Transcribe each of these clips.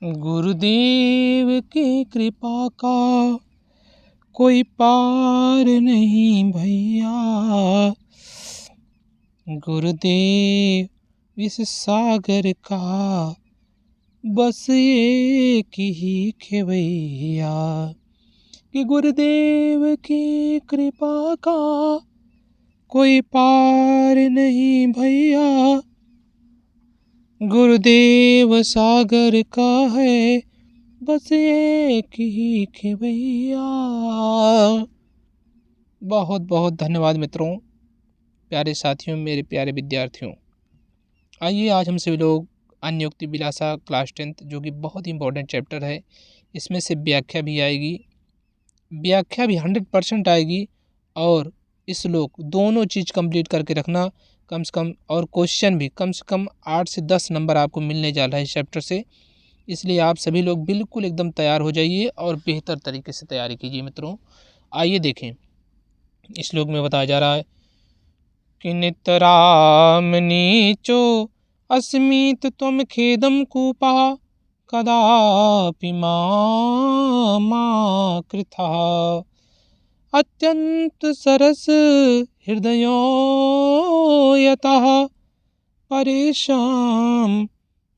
गुरुदेव की कृपा का कोई पार नहीं भैया। गुरुदेव इस सागर का बस एक ही खेवैया। कि गुरुदेव की कृपा का कोई पार नहीं भैया। गुरुदेव सागर का है बस एक ही खेवैया। बहुत बहुत धन्यवाद मित्रों, प्यारे साथियों, मेरे प्यारे विद्यार्थियों। आइए आज हम सभी लोग अन्योक्ति विलासा क्लास 10th, जो कि बहुत ही इंपॉर्टेंट चैप्टर है, इसमें से व्याख्या भी आएगी, व्याख्या भी 100% आएगी और श्लोक दोनों चीज़ कंप्लीट करके रखना कम से कम, और क्वेश्चन भी कम से कम 8 से 10 नंबर आपको मिलने जा रहा है इस चैप्टर से। इसलिए आप सभी लोग बिल्कुल एकदम तैयार हो जाइए और बेहतर तरीके से तैयारी कीजिए मित्रों। आइए देखें, इस श्लोक में बताया जा रहा है कि नितराम नीचो अस्मित त्वं खेदं कूपः कदापि मा कृतः अत्यंत सरस हृदयो यतः परेशान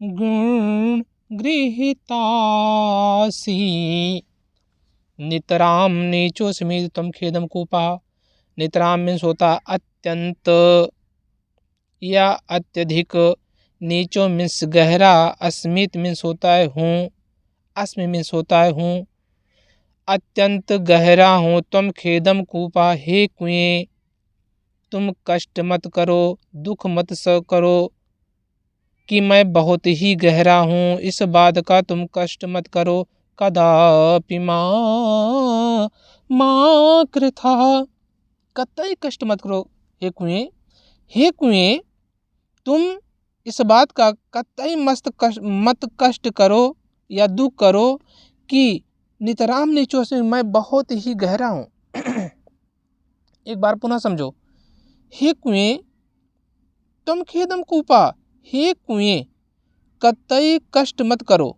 गुण गृहीतासी। नितराम नीचो स्मित त्वं खेदं कूपः। नितराम मीन्स होता अत्यंत या अत्यधिक, नीचो मीन्स गहरा, अस्मित मीन्स होता है हूँ, अस्मि मीन्स होता है हूँ, अत्यंत गहरा हूँ, तुम खेदम कूपा, हे कुएं तुम कष्ट मत करो, दुख मत करो कि मैं बहुत ही गहरा हूँ, इस बात का तुम कष्ट मत करो। कदापि मां कृथा, कतई कष्ट मत करो हे कुएं। हे कुएं तुम इस बात का कतई मत कष्ट करो या दुख करो कि नितराम नीचों से मैं बहुत ही गहरा हूँ। एक बार पुनः समझो, हे कुएं तुम खेदम कूपा, हे कुएं कतई कष्ट मत करो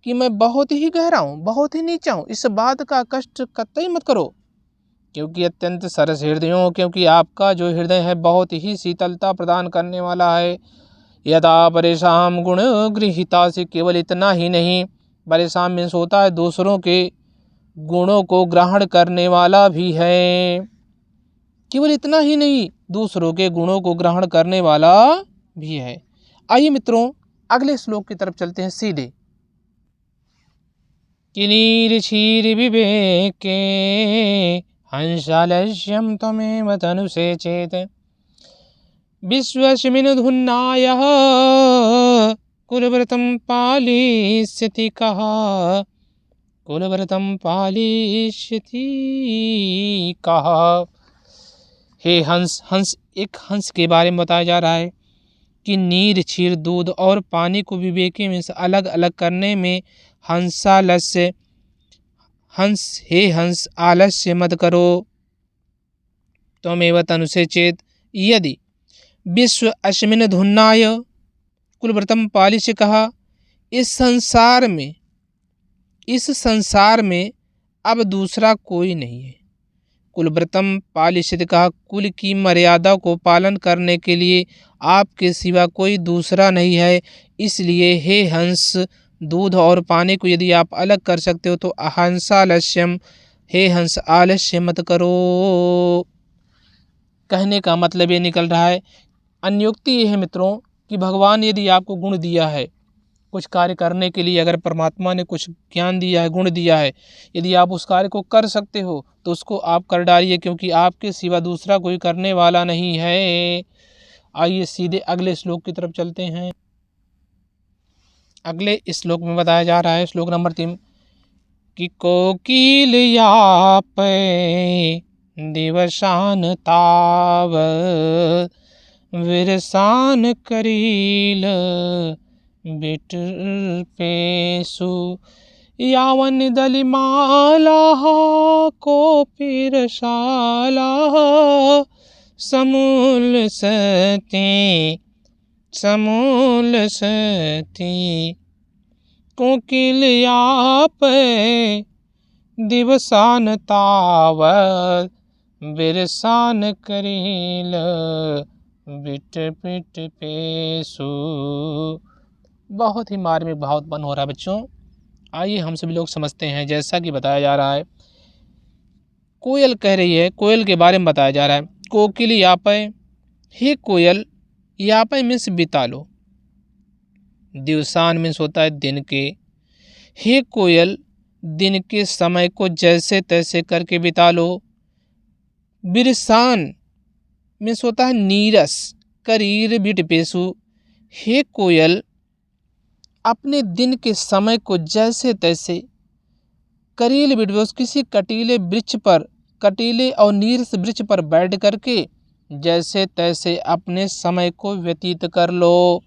कि मैं बहुत ही गहरा हूँ, बहुत ही नीचा हूँ, इस बात का कष्ट कतई मत करो। क्योंकि अत्यंत सरस हृदयों, क्योंकि आपका जो हृदय है बहुत ही शीतलता प्रदान करने वाला है। यदा परेशान गुण गृहीता से, केवल इतना ही नहीं, परेशान मीन्स होता है दूसरों के गुणों को ग्रहण करने वाला भी है। केवल इतना ही नहीं, दूसरों के गुणों को ग्रहण करने वाला भी है। आइए मित्रों अगले श्लोक की तरफ चलते हैं सीधे। किनीर क्षीर विवेके हंसालस्यं त्वमेव तनुसेचेत् विश्वस्मिन् धुन्नायः कुलव्रतं पालिष्यति कः, कुलव्रतं पालिष्यति कः। हे हंस, हंस एक हंस के बारे में बताया जा रहा है कि नीर क्षीर दूध और पानी को विवेकी में से अलग अलग करने में हंसालस्य, हंस हे हंस आलस्य मत करो। त्वमेव तनुसे चेत, यदि विश्व अस्मिन् धुन्नाय कुलव्रतम पालिष्य कहा, इस संसार में अब दूसरा कोई नहीं है। कुलव्रतम पालिष्य कहा, कुल की मर्यादा को पालन करने के लिए आपके सिवा कोई दूसरा नहीं है। इसलिए हे हंस, दूध और पानी को यदि आप अलग कर सकते हो तो हंसालस्यम, हे हंस आलस्य मत करो। कहने का मतलब ये निकल रहा है, अन्योक्ति ये है मित्रों कि भगवान यदि आपको गुण दिया है कुछ कार्य करने के लिए, अगर परमात्मा ने कुछ ज्ञान दिया है, गुण दिया है, यदि आप उस कार्य को कर सकते हो तो उसको आप कर डालिए, क्योंकि आपके सिवा दूसरा कोई करने वाला नहीं है। आइए सीधे अगले श्लोक की तरफ चलते हैं। अगले श्लोक में बताया जा रहा है, श्लोक नंबर 3, कि कोकिल यापै दिवसान ताव विरसान करील बिट पेशु यावन दलिमाला कोपि रसाला समूल सती कोकिलयापै दिवसान तावत बिरसान करील बिट पिट पेशु। बहुत ही मार्मिक भाव उत्पन्न हो रहा है बच्चों। आइए हम सभी लोग समझते हैं। जैसा कि बताया जा रहा है, कोयल कह रही है, कोयल के बारे में बताया जा रहा है। कोकिल यापय, हे कोयल, यापय मीन्स बिता लो, दिवसान मीन्स होता है दिन के। हे कोयल, दिन के समय को जैसे तैसे करके बिता लो। बिरसान मीन्स होता है नीरस। करीर बिट पेशु, हे कोयल, अपने दिन के समय को जैसे तैसे करील बिट पेशु, किसी कटीले वृक्ष पर, कटीले और नीरस वृक्ष पर बैठ करके जैसे तैसे अपने समय को व्यतीत कर लो।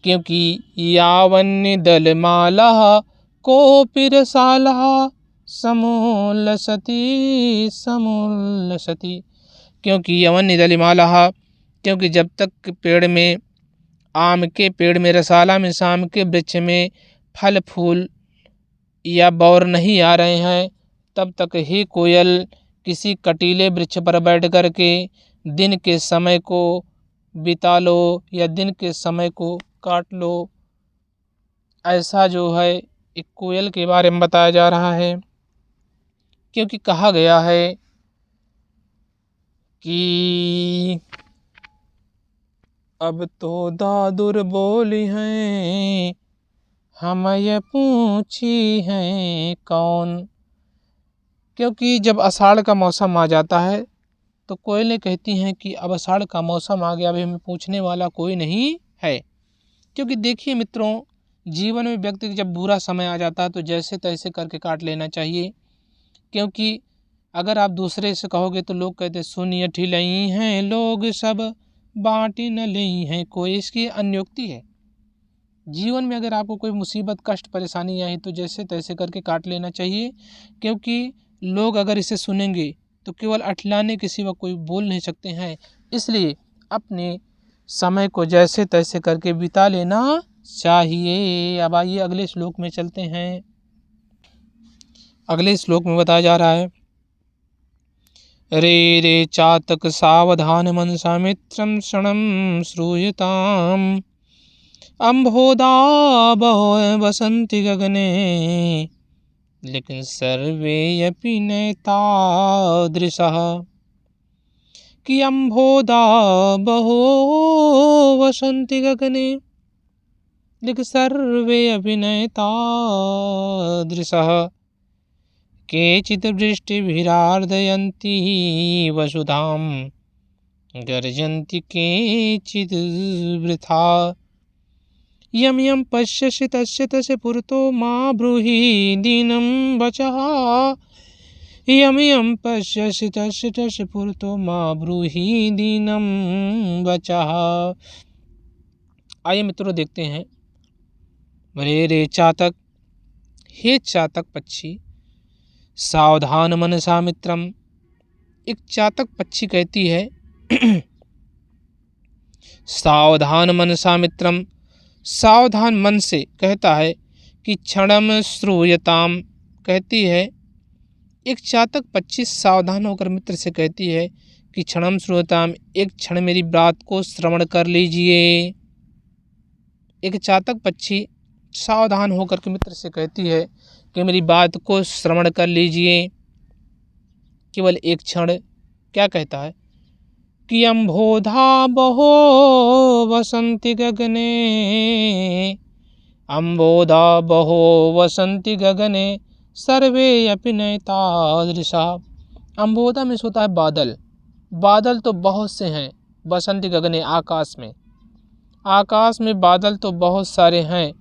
क्योंकि यावन्य दलमाला कोपिरसाला समोल्लसति समोल्लसति। क्योंकि यवन्य दलमाला, क्योंकि जब तक पेड़ में, आम के पेड़ में, रसाला में, शाम के वृक्ष में फल फूल या बौर नहीं आ रहे हैं, तब तक ही कोयल किसी कटीले वृक्ष पर बैठ करके दिन के समय को बिता लो या दिन के समय को काट लो। ऐसा जो है एक कोयल के बारे में बताया जा रहा है। क्योंकि कहा गया है कि अब तो दादुर बोली हैं, हम ये पूछी हैं कौन। क्योंकि जब आषाढ़ का मौसम आ जाता है तो कोयलें कहती हैं कि अब आषाढ़ का मौसम आ गया, अभी हमें पूछने वाला कोई नहीं है। क्योंकि देखिए मित्रों, जीवन में व्यक्ति का जब बुरा समय आ जाता है तो जैसे तैसे करके काट लेना चाहिए। क्योंकि अगर आप दूसरे से कहोगे तो लोग कहते सुनिए ठिलई हैं लोग सब बाँटी न लई हैं कोई, इसकी अन्योक्ति है। जीवन में अगर आपको कोई मुसीबत कष्ट परेशानी आई तो जैसे तैसे करके काट लेना चाहिए। क्योंकि लोग अगर इसे सुनेंगे तो केवल अठलाने के सिवा कोई बोल नहीं सकते हैं। इसलिए अपने समय को जैसे तैसे करके बिता लेना चाहिए। अब आइए अगले श्लोक में चलते हैं। अगले श्लोक में बताया जा रहा है, रे रे चातक सावधान मनसा मित्रम क्षणं श्रूयताम् अम्भोदा बहो वसन्ति गगने लेकिन सर्वे अपि नैतादृशः। कि अम्भोदा बहो वसन्ति गगने लेकिन सर्वे अपि नैतादृशः। केचित् वृष्टिभिरार्दयन्ति वसुधां गर्जन्ति केचित् वृथा। यं यं पश्यसि तस्य तस्य पुरतो मा ब्रूहि दीनं वचः। यं यं पश्यसि तस्य तस्य पुरतो मा ब्रूहि दीनं वचः। आइए मित्रों देखते हैं। रे रे चातक, हे चातक पक्षी, सावधान मनसा मित्रम। एक चातक पक्षी कहती है सावधान मनसा मित्रम, सावधान मन से कहता है कि क्षणम श्रूयताम, कहती है एक चातक पक्षी सावधान होकर मित्र से कहती है कि क्षणम श्रूयताम, एक क्षण मेरी बात को श्रवण कर लीजिए। एक चातक पक्षी सावधान होकर के मित्र से कहती है कि मेरी बात को श्रवण कर लीजिए। केवल एक क्षण। क्या कहता है कि अम्भोधा बहो वसन्ति गगने, अम्भोधा बहो वसन्ति गगने सर्वे अपि नैतादृशा। अम्भोधा में होता है बादल। बादल तो बहुत से हैं। वसन्ति गगने, आकाश में, आकाश में बादल तो बहुत सारे हैं।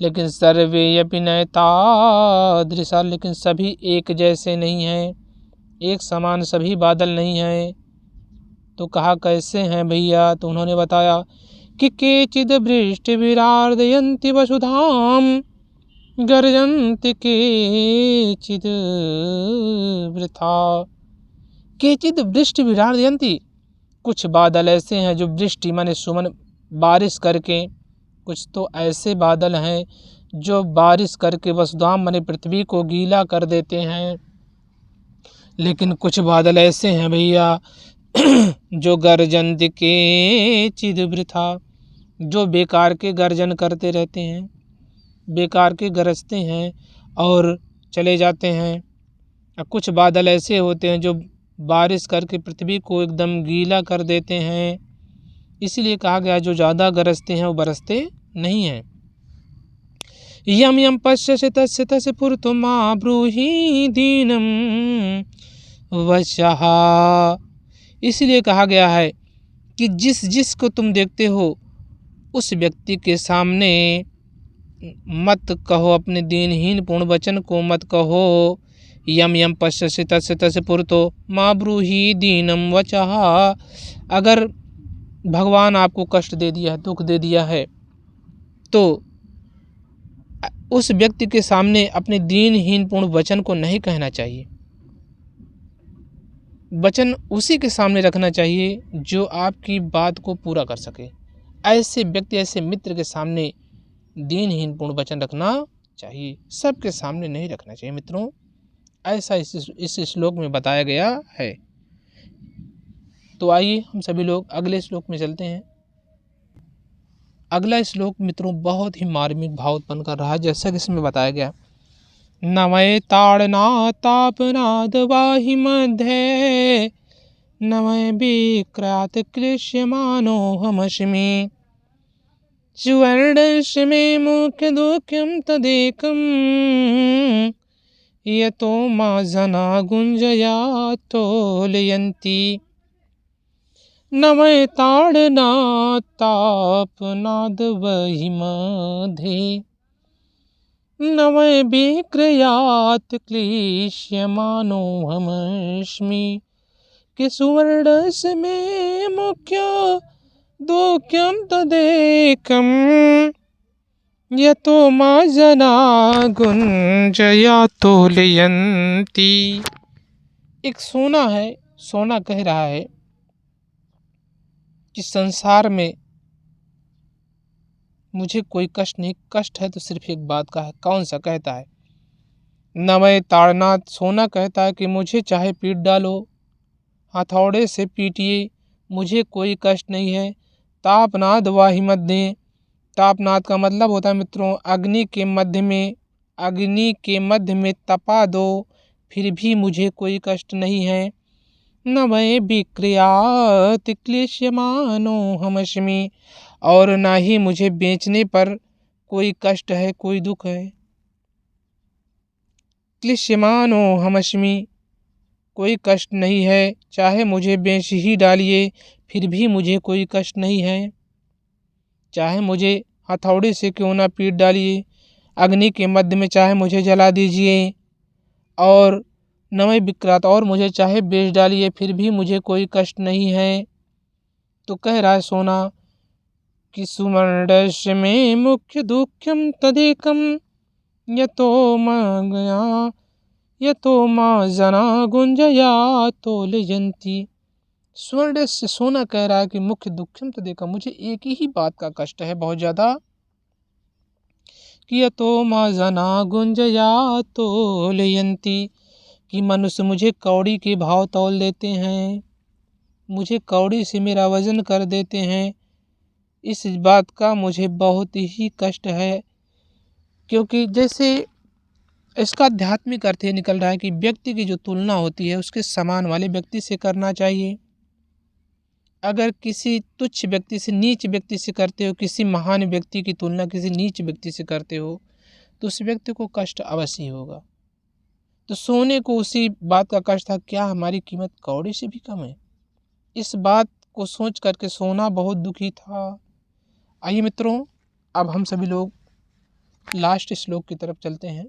लेकिन सर्वे अपि नैतादृशा, लेकिन सभी एक जैसे नहीं हैं, एक समान सभी बादल नहीं हैं। तो कहा कैसे हैं भैया? तो उन्होंने बताया कि केचिद् वृष्टिभिरार्दयन्ति वसुधां गर्जन्ति केचिद् वृथा। केचिद् वृष्टिभिरार्दयन्ति, कुछ बादल ऐसे हैं जो वृष्टि माने सुमन, बारिश करके, कुछ तो ऐसे बादल हैं जो बारिश करके वसुधाम माने पृथ्वी को गीला कर देते हैं। लेकिन कुछ बादल ऐसे हैं भैया जो गर्जन के चिद वृथा, जो बेकार के गर्जन करते रहते हैं, बेकार के गरजते हैं और चले जाते हैं। कुछ बादल ऐसे होते हैं जो बारिश करके पृथ्वी को एकदम गीला कर देते हैं। इसलिए कहा गया जो ज़्यादा गरजते हैं वो बरसते नहीं हैं। यम यम पश्यसि तस्य तस्य पुरतो मा ब्रूहि दीनम वचः। इसलिए कहा गया है कि जिस जिस को तुम देखते हो उस व्यक्ति के सामने मत कहो अपने दीनहीन पूर्ण वचन को मत कहो। यम यम पश्यसि तस्य तस्य पुरतो मा ब्रूहि दीनम वचः। अगर भगवान आपको कष्ट दे दिया है, दुख दे दिया है, तो उस व्यक्ति के सामने अपने दीनहीन पूर्ण वचन को नहीं कहना चाहिए। वचन उसी के सामने रखना चाहिए जो आपकी बात को पूरा कर सके। ऐसे व्यक्ति, ऐसे मित्र के सामने दीनहीन पूर्ण वचन रखना चाहिए, सबके सामने नहीं रखना चाहिए मित्रों। ऐसा इस श्लोक में बताया गया है। तो आइए हम सभी लोग अगले श्लोक में चलते हैं। अगला श्लोक मित्रों बहुत ही मार्मिक भाव उत्पन्न कर रहा है। जैसा कि इसमें बताया गया, नमय ताड़ना तापनाद वाहि मध्य, नमय विक्रात क्लिश्यमानो हमस्मि, सुवर्णस्य मे मुख्य दुःखं तदेकं, यतो मा जना गुञ्जया तोलयन्ति। नमय ताड़ना तापनाद वहि मध्ये, नमय विक्रियात् क्लिश्यमानो हमस्मि, कि सुवर्णस्य मे मुख्य दुःखं तदेकं, यतो मा जना गुञ्जया तोलयन्ति। एक सोना है, सोना कह रहा है कि संसार में मुझे कोई कष्ट नहीं, कष्ट है तो सिर्फ एक बात का है। कौन सा? कहता है नमय ताड़नाथ, सोना कहता है कि मुझे चाहे पीट डालो, हथौड़े से पीटिए, मुझे कोई कष्ट नहीं है। तापनाद वाहि मध्य, तापनाद का मतलब होता है मित्रों अग्नि के मध्य में, अग्नि के मध्य में तपा दो फिर भी मुझे कोई कष्ट नहीं है। नमय विक्रियात् क्लिश्यमानो हमस्मि, और ना ही मुझे बेचने पर कोई कष्ट है, कोई दुख है। क्लिश्यमानो हमस्मि, कोई कष्ट नहीं है, चाहे मुझे बेच ही डालिए फिर भी मुझे कोई कष्ट नहीं है। चाहे मुझे हथौड़े से क्यों ना पीट डालिए, अग्नि के मध्य में चाहे मुझे जला दीजिए, और नमय विक्रात, और मुझे चाहे बेच डालिए फिर भी मुझे कोई कष्ट नहीं है। तो कह रहा है सोना कि सुवर्णस्य मे मुख्य दुःखं तदेकं, यतो मा जना गुञ्जया तोलयन्ति। स्वर्ण से सोना कह रहा है कि मुख्य दुःखम तदेकं, मुझे एक ही बात का कष्ट है बहुत ज़्यादा, कि यतो मा जना गुञ्जया तोलयन्ति, कि मनुष्य मुझे कौड़ी के भाव तौल देते हैं, मुझे कौड़ी से मेरा वजन कर देते हैं। इस बात का मुझे बहुत ही कष्ट है, क्योंकि जैसे इसका आध्यात्मिक अर्थ ये निकल रहा है कि व्यक्ति की जो तुलना होती है उसके समान वाले व्यक्ति से करना चाहिए। अगर किसी तुच्छ व्यक्ति से, नीच व्यक्ति से करते हो, किसी महान व्यक्ति की तुलना किसी नीच व्यक्ति से करते हो, तो उस व्यक्ति को कष्ट अवश्य होगा। तो सोने को उसी बात का कष्ट था, क्या हमारी कीमत कौड़ी से भी कम है? इस बात को सोच करके सोना बहुत दुखी था। आइए मित्रों, अब हम सभी लोग लास्ट श्लोक की तरफ चलते हैं।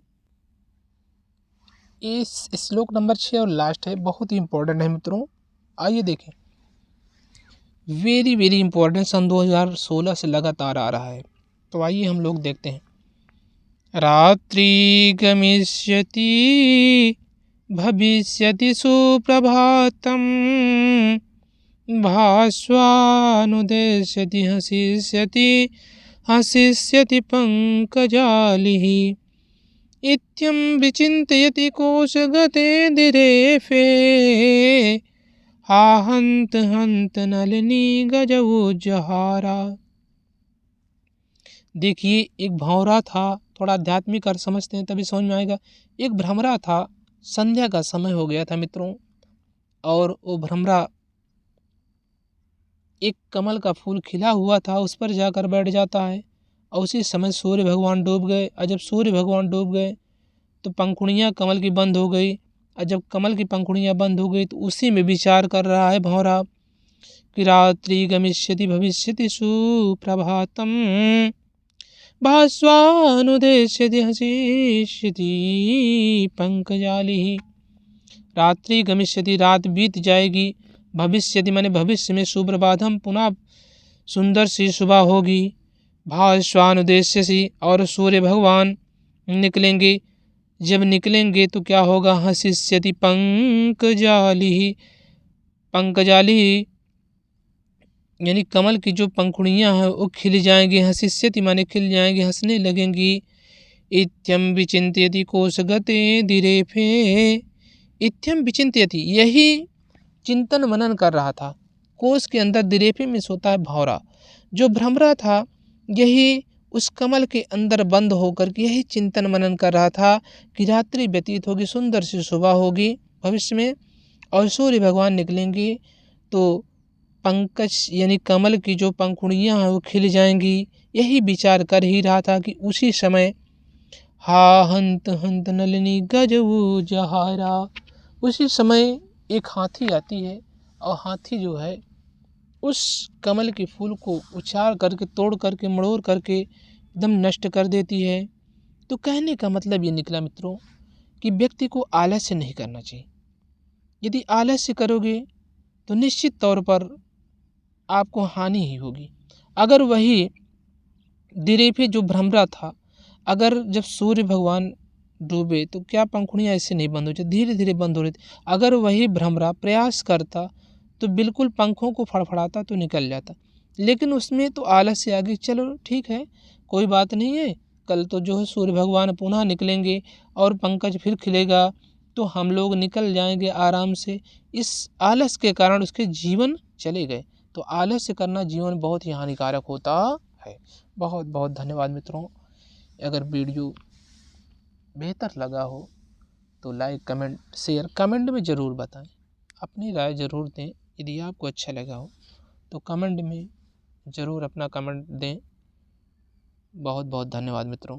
इस श्लोक नंबर 6 और लास्ट है, बहुत ही इम्पोर्टेंट है मित्रों। आइए देखें, वेरी वेरी इम्पोर्टेंट, सन 2016 से लगातार आ रहा है। तो आइए हम लोग देखते हैं। रात्रि गमिष्यति भविष्यति सुप्रभातम, भास्वानुदेश्यति हसिष्यति हसिष्यति पंकजालिः इत्यं विचिन्तयति कोशगते दिरेफे हा हन्त हन्त नलिनी गजउज्जहारा। देखिए, एक भंवरा था, थोड़ा आध्यात्मिक अर्थ समझते हैं तभी समझ में आएगा। एक भ्रमरा था, संध्या का समय हो गया था मित्रों, और वो भ्रमरा एक कमल का फूल खिला हुआ था, उस पर जाकर बैठ जाता है। और उसी समय सूर्य भगवान डूब गए, और जब सूर्य भगवान डूब गए तो पंखुड़ियाँ कमल की बंद हो गई, और जब कमल की पंखुड़ियाँ बंद हो गई तो उसी में विचार कर रहा है भंवरा कि रात्रि गमिष्यति भविष्यति सुप्रभातम भास्वानुदेश्यति हसिष्यति पंकजालिः। रात्रि गमिष्यति, रात बीत जाएगी, भविष्यति माने भविष्य में, सुप्रभातम पुनः सुंदर सी सुबह होगी, भास्वानुदेश्यसि और सूर्य भगवान निकलेंगे। जब निकलेंगे तो क्या होगा, हसिष्यति पंकजालिः, पंकजालिः यानी कमल की जो पंखुड़ियाँ हैं वो खिल जाएंगी, हसिष्यति माने खिल जाएंगी, हंसने लगेंगी। इत्यम विचिंत्यति कोशगते दिरेफे, इत्यम विचिंत्यति यही चिंतन मनन कर रहा था। कोश के अंदर दिरेफे में सोता है भंवरा, जो भ्रमरा था यही उस कमल के अंदर बंद होकर के यही चिंतन मनन कर रहा था कि रात्रि व्यतीत होगी, सुंदर सी सुबह होगी भविष्य में, और सूर्य भगवान निकलेंगे तो पंकज यानी कमल की जो पंखुड़ियाँ हैं वो खिल जाएंगी। यही विचार कर ही रहा था कि उसी समय हा हंत हंत नलिनी गजउज्जहारा, उसी समय एक हाथी आती है, और हाथी जो है उस कमल के फूल को उछाल करके, तोड़ करके, मड़ोड़ करके एकदम नष्ट कर देती है। तो कहने का मतलब ये निकला मित्रों कि व्यक्ति को आलस्य नहीं करना चाहिए। यदि आलस्य करोगे तो निश्चित तौर पर आपको हानि ही होगी। अगर वही दिरेफे जो भ्रमरा था, अगर जब सूर्य भगवान डूबे तो क्या पंखुड़ियाँ ऐसे नहीं बंद हो जाती, धीरे धीरे बंद हो रही थी। अगर वही भ्रमरा प्रयास करता तो बिल्कुल पंखों को फड़फड़ाता तो निकल जाता, लेकिन उसमें तो आलस से आगे, चलो ठीक है कोई बात नहीं है, कल तो जो है सूर्य भगवान पुनः निकलेंगे और पंकज फिर खिलेगा तो हम लोग निकल जाएंगे आराम से। इस आलस के कारण उसके जीवन चले गए। तो आलस्य करना जीवन बहुत ही हानिकारक होता है। बहुत बहुत धन्यवाद मित्रों। अगर वीडियो बेहतर लगा हो तो लाइक, कमेंट, शेयर, कमेंट में ज़रूर बताएं, अपनी राय ज़रूर दें। यदि आपको अच्छा लगा हो तो कमेंट में ज़रूर अपना कमेंट दें। बहुत बहुत धन्यवाद मित्रों।